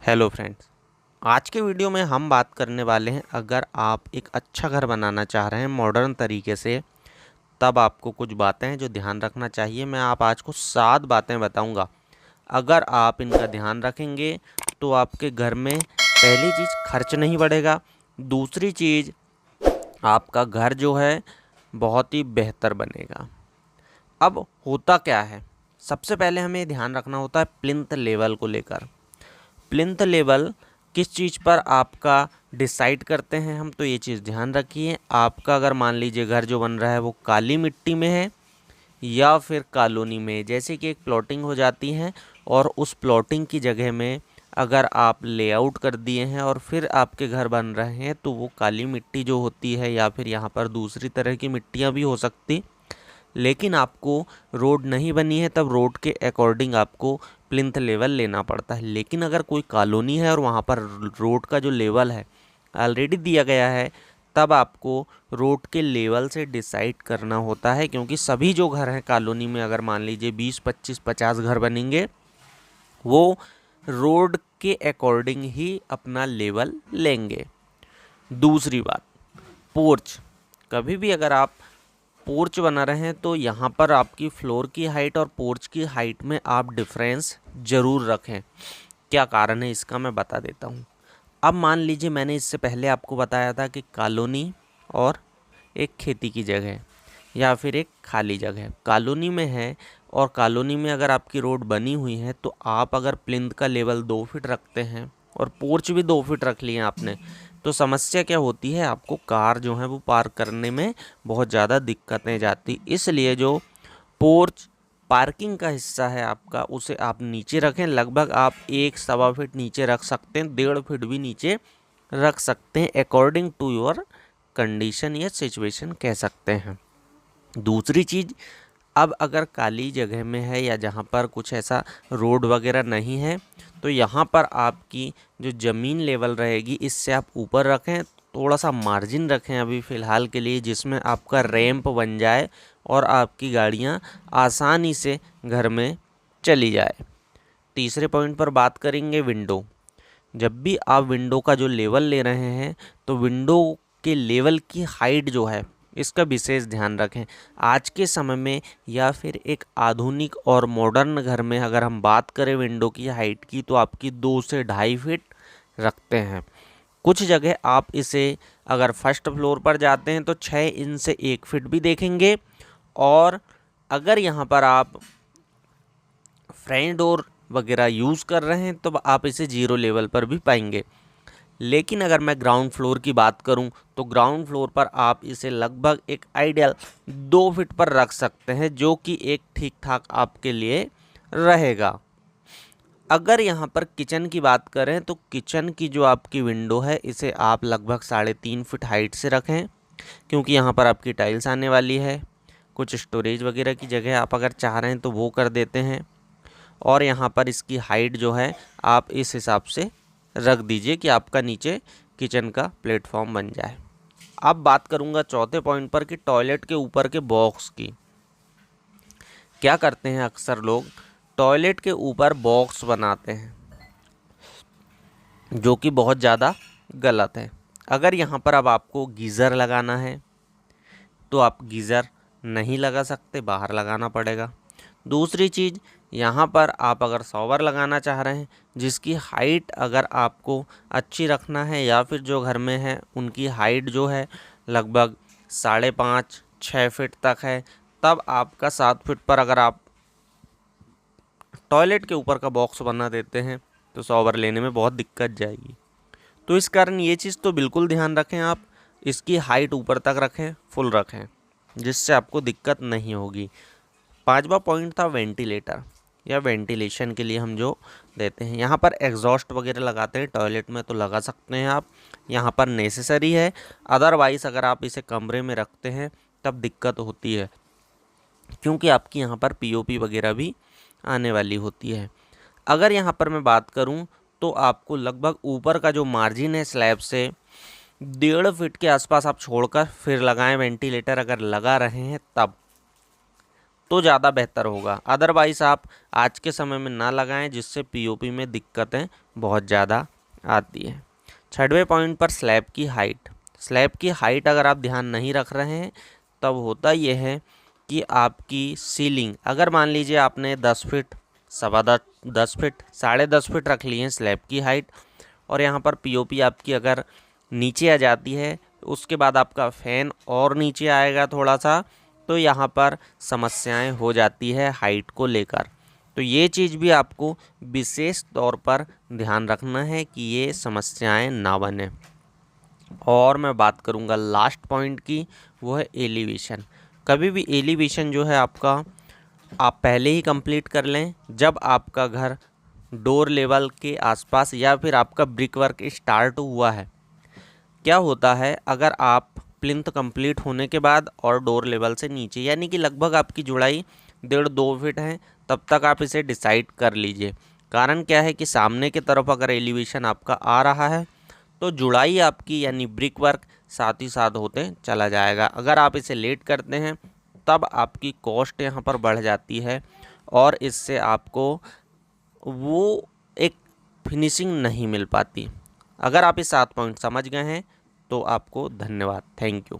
Hello friends. आज के video में हम बात करने वाले हैं, अगर आप एक अच्छा घर बनाना चाह रहे हैं मॉडर्न तरीके से, तब आपको कुछ बातें हैं जो ध्यान रखना चाहिए। मैं आप आज को 7 बातें बताऊंगा। अगर आप इनका ध्यान रखेंगे तो आपके घर में पहली चीज़ खर्च नहीं बढ़ेगा, दूसरी चीज़ आपका घर जो है बहुत ही बेहतर बनेगा। अब होता क्या है, सबसे पहले हमें ध्यान रखना होता है प्लिंथ लेवल को लेकर। प्लिंथ लेवल किस चीज़ पर आपका डिसाइड करते हैं हम, तो ये चीज़ ध्यान रखिए। आपका अगर मान लीजिए घर जो बन रहा है वो काली मिट्टी में है या फिर कॉलोनी में, जैसे कि एक प्लॉटिंग हो जाती है और उस प्लॉटिंग की जगह में अगर आप लेआउट कर दिए हैं और फिर आपके घर बन रहे हैं, तो वो काली मिट्टी जो होती है या फिर यहाँ पर दूसरी तरह की मिट्टियाँ भी हो सकती, लेकिन आपको रोड नहीं बनी है तब रोड के अकॉर्डिंग आपको प्लिंथ लेवल लेना पड़ता है। लेकिन अगर कोई कॉलोनी है और वहाँ पर रोड का जो लेवल है ऑलरेडी दिया गया है, तब आपको रोड के लेवल से डिसाइड करना होता है, क्योंकि सभी जो घर हैं कॉलोनी में, अगर मान लीजिए 20, 25, 50 घर बनेंगे, वो रोड के अकॉर्डिंग ही अपना लेवल लेंगे। दूसरी बात, पोर्च। कभी भी अगर आप पोर्च बना रहे हैं तो यहाँ पर आपकी फ्लोर की हाइट और पोर्च की हाइट में आप डिफरेंस ज़रूर रखें। क्या कारण है इसका मैं बता देता हूँ। अब मान लीजिए मैंने इससे पहले आपको बताया था कि कॉलोनी और एक खेती की जगह या फिर एक खाली जगह कॉलोनी में है, और कॉलोनी में अगर आपकी रोड बनी हुई है तो आप अगर प्लिंथ का लेवल 2 फीट रखते हैं और पोर्च भी 2 फीट रख लिए आपने, तो समस्या क्या होती है, आपको कार जो है वो पार्क करने में बहुत ज़्यादा दिक्कतें जाती। इसलिए जो पोर्च पार्किंग का हिस्सा है आपका, उसे आप नीचे रखें। लगभग आप 1 सवा फीट नीचे रख सकते हैं, 1.5 फीट भी नीचे रख सकते हैं, अकॉर्डिंग टू योर कंडीशन या सिचुएशन कह सकते हैं। दूसरी चीज़, अब अगर काली जगह में है या जहाँ पर कुछ ऐसा रोड वगैरह नहीं है, तो यहाँ पर आपकी जो ज़मीन लेवल रहेगी इससे आप ऊपर रखें, थोड़ा सा मार्जिन रखें अभी फ़िलहाल के लिए, जिसमें आपका रैंप बन जाए और आपकी गाड़ियाँ आसानी से घर में चली जाए। तीसरे पॉइंट पर बात करेंगे विंडो। जब भी आप विंडो का जो लेवल ले रहे हैं, तो विंडो के लेवल की हाइट जो है इसका विशेष ध्यान रखें। आज के समय में या फिर एक आधुनिक और मॉडर्न घर में अगर हम बात करें विंडो की हाइट की, तो आपकी 2 से 2.5 फीट रखते हैं। कुछ जगह आप इसे अगर फर्स्ट फ्लोर पर जाते हैं तो 6 इंच से 1 फीट भी देखेंगे, और अगर यहाँ पर आप फ्रंट डोर वगैरह यूज़ कर रहे हैं तो आप इसे 0 लेवल पर भी पाएंगे। लेकिन अगर मैं ग्राउंड फ्लोर की बात करूं, तो ग्राउंड फ्लोर पर आप इसे लगभग एक आइडियल 2 फीट पर रख सकते हैं, जो कि एक ठीक ठाक आपके लिए रहेगा। अगर यहाँ पर किचन की बात करें, तो किचन की जो आपकी विंडो है इसे आप लगभग 3.5 फीट हाइट से रखें, क्योंकि यहाँ पर आपकी टाइल्स आने वाली है। कुछ स्टोरेज वगैरह की जगह आप अगर चाह रहे हैं तो वो कर देते हैं, और यहाँ पर इसकी हाइट जो है आप इस हिसाब से रख दीजिए कि आपका नीचे किचन का प्लेटफॉर्म बन जाए। अब बात करूँगा चौथे पॉइंट पर कि टॉयलेट के ऊपर के बॉक्स की। क्या करते हैं अक्सर लोग, टॉयलेट के ऊपर बॉक्स बनाते हैं, जो कि बहुत ज़्यादा गलत है। अगर यहाँ पर अब आपको गीज़र लगाना है तो आप गीज़र नहीं लगा सकते, बाहर लगाना पड़ेगा। दूसरी चीज़, यहाँ पर आप अगर शॉवर लगाना चाह रहे हैं, जिसकी हाइट अगर आपको अच्छी रखना है या फिर जो घर में है उनकी हाइट जो है लगभग 5.5-6 फीट तक है, तब आपका 7 फीट पर अगर आप टॉयलेट के ऊपर का बॉक्स बना देते हैं तो शॉवर लेने में बहुत दिक्कत जाएगी। तो इस कारण ये चीज़ तो बिल्कुल ध्यान रखें, आप इसकी हाइट ऊपर तक रखें, फुल रखें, जिससे आपको दिक्कत नहीं होगी। पांचवा पॉइंट था वेंटिलेटर या वेंटिलेशन के लिए हम जो देते हैं, यहाँ पर एग्जॉस्ट वगैरह लगाते हैं टॉयलेट में तो लगा सकते हैं आप, यहाँ पर नेसेसरी है। अदरवाइज़ अगर आप इसे कमरे में रखते हैं तब दिक्कत होती है, क्योंकि आपकी यहाँ पर पीओपी वगैरह भी आने वाली होती है। अगर यहाँ पर मैं बात करूँ तो आपको लगभग ऊपर का जो मार्जिन है स्लैब से 1.5 फीट के आसपास आप छोड़कर फिर लगाएं वेंटिलेटर, अगर लगा रहे हैं तब। तो ज़्यादा बेहतर होगा। अदरवाइज़ आप आज के समय में ना लगाएं, जिससे पीओपी में दिक्कतें बहुत ज़्यादा आती हैं। 6वें पॉइंट पर स्लैब की हाइट। स्लैब की हाइट अगर आप ध्यान नहीं रख रहे हैं तब होता यह है कि आपकी सीलिंग, अगर मान लीजिए आपने 10 फीट, 10 फीट, 10.5 फीट रख ली है स्लैब की हाइट, और यहाँ पर पीओपी आपकी अगर नीचे आ जाती है, उसके बाद आपका फैन और नीचे आएगा थोड़ा सा, तो यहाँ पर समस्याएं हो जाती है हाइट को लेकर। तो ये चीज़ भी आपको विशेष तौर पर ध्यान रखना है कि ये समस्याएं ना बने। और मैं बात करूँगा लास्ट पॉइंट की, वो है एलिवेशन। कभी भी एलिवेशन जो है आपका, आप पहले ही कंप्लीट कर लें जब आपका घर डोर लेवल के आसपास या फिर आपका ब्रिक वर्क स्टार्ट हुआ है। क्या होता है, अगर आप प्लिंथ कंप्लीट होने के बाद और डोर लेवल से नीचे, यानी कि लगभग आपकी जुड़ाई 1.5-2 फीट है, तब तक आप इसे डिसाइड कर लीजिए। कारण क्या है कि सामने की तरफ अगर एलिवेशन आपका आ रहा है तो जुड़ाई आपकी यानी ब्रिक वर्क साथ ही साथ होते चला जाएगा। अगर आप इसे लेट करते हैं तब आपकी कॉस्ट यहाँ पर बढ़ जाती है और इससे आपको वो एक फिनिशिंग नहीं मिल पाती। अगर आप ये 7 पॉइंट समझ गए हैं तो आपको धन्यवाद, थैंक यू।